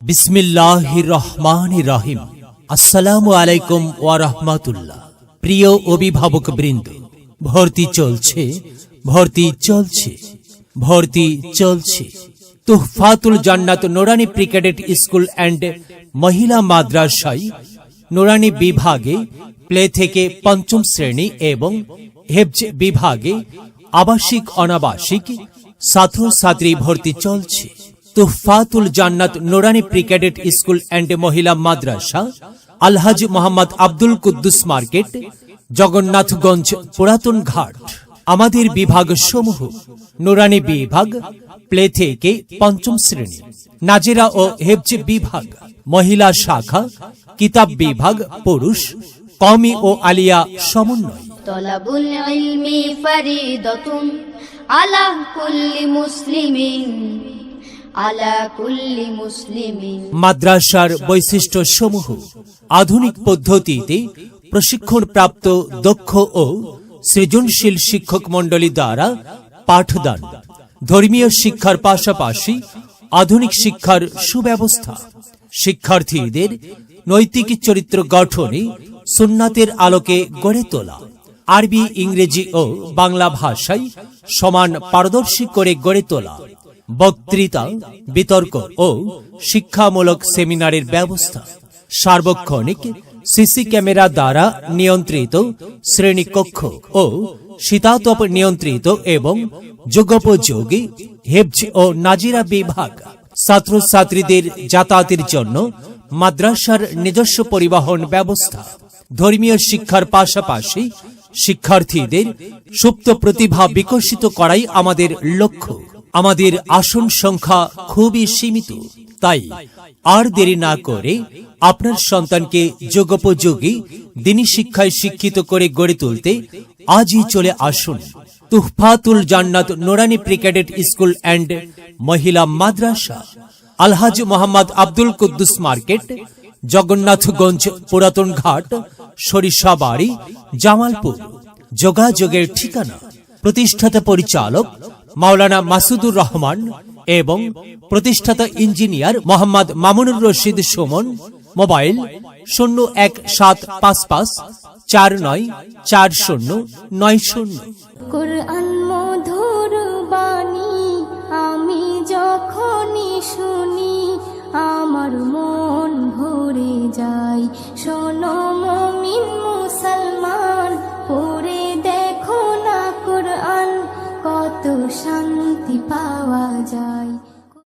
বিসমিল্লাহির রহমানির রহিম। আসসালামু আলাইকুম ওয়া রাহমাতুল্লাহ। প্রিয় অভিভাবক বৃন্দ, ভর্তি চলছে, ভর্তি চলছে, ভর্তি চলছে। তুহফাতুল জান্নাত নুরানি প্রি ক্যাডেট স্কুল অ্যান্ড মহিলা মাদ্রাসায় নুরানি বিভাগে প্লে থেকে পঞ্চম শ্রেণী এবং হেফজ বিভাগে আবাসিক অনাবাসিক ছাত্রছাত্রী ভর্তি চলছে। তুহফাতুল জান্নাত নুরানি প্রি ক্যাডেট স্কুল অ্যান্ড মহিলা মাদ্রাসা, আলহাজ মোহাম্মদ আব্দুল কুদ্দুস মার্কেট, জগন্নাথগঞ্জ, পুরাতন ঘাট। আমাদের বিভাগ সমূহ: নুরানি বিভাগ প্লে থেকে পঞ্চম শ্রেণী, নাজেরা ও হেফজ বিভাগ, মহিলা শাখা, কিতাব বিভাগ পুরুষ, কওমি ও আলিয়া সমন্বয়। তলাবুল ইলমি ফরিদাতুন আলা কুল্লি মুসলিমিন, আলা কুল্লি মুসলিমিন। মাদ্রাসার বৈশিষ্ট্য সমূহ: আধুনিক পদ্ধতিতে প্রশিক্ষণপ্রাপ্ত দক্ষ ও সৃজনশীল শিক্ষক মণ্ডলী দ্বারা পাঠদান, ধর্মীয় শিক্ষার পাশাপাশি আধুনিক শিক্ষার সুব্যবস্থা, শিক্ষার্থীদের নৈতিক চরিত্র গঠনে সুন্নাতের আলোকে গড়ে তোলা, আরবি, ইংরেজি ও বাংলা ভাষায় সমান পারদর্শী করে গড়ে তোলা, বক্তৃতা, বিতর্ক ও শিক্ষামূলক সেমিনারের ব্যবস্থা, সার্বক্ষণিক সিসি ক্যামেরা দ্বারা নিয়ন্ত্রিত শ্রেণীকক্ষ ও শীতাতপ নিয়ন্ত্রিত এবং যুগোপযোগী হেফজ ও নাজিরা বিভাগ, ছাত্রছাত্রীদের যাতায়াতের জন্য মাদ্রাসার নিজস্ব পরিবহন ব্যবস্থা। ধর্মীয় শিক্ষার পাশাপাশি শিক্ষার্থীদের সুপ্ত প্রতিভা বিকশিত করাই আমাদের লক্ষ্য। আমাদের আসন সংখ্যা খুবই সীমিত, তাই আর দেরি না করে আপনার সন্তানকে যুগোপযোগী দ্বীনি শিক্ষায় শিক্ষিত করে গড়ে তুলতে আজই চলে আসুন। তুহফাতুল জান্নাত নুরানি প্রি ক্যাডেট স্কুল অ্যান্ড মহিলা মাদ্রাসা, আলহাজ মোহাম্মদ আব্দুল কুদ্দুস মার্কেট, জগন্নাথগঞ্জ, পুরাতন ঘাট, সরিষাবাড়ি, জামালপুর। যোগাযোগের ঠিকানা: প্রতিষ্ঠাতা পরিচালক মাওলানা মাসুদুর রহমান এবং প্রতিষ্ঠাতা ইঞ্জিনিয়ার মোহাম্মদ মামুনুর রশিদ সুমন। মোবাইল 017554940990। কুরআন মধুর বাণী আমি যখনই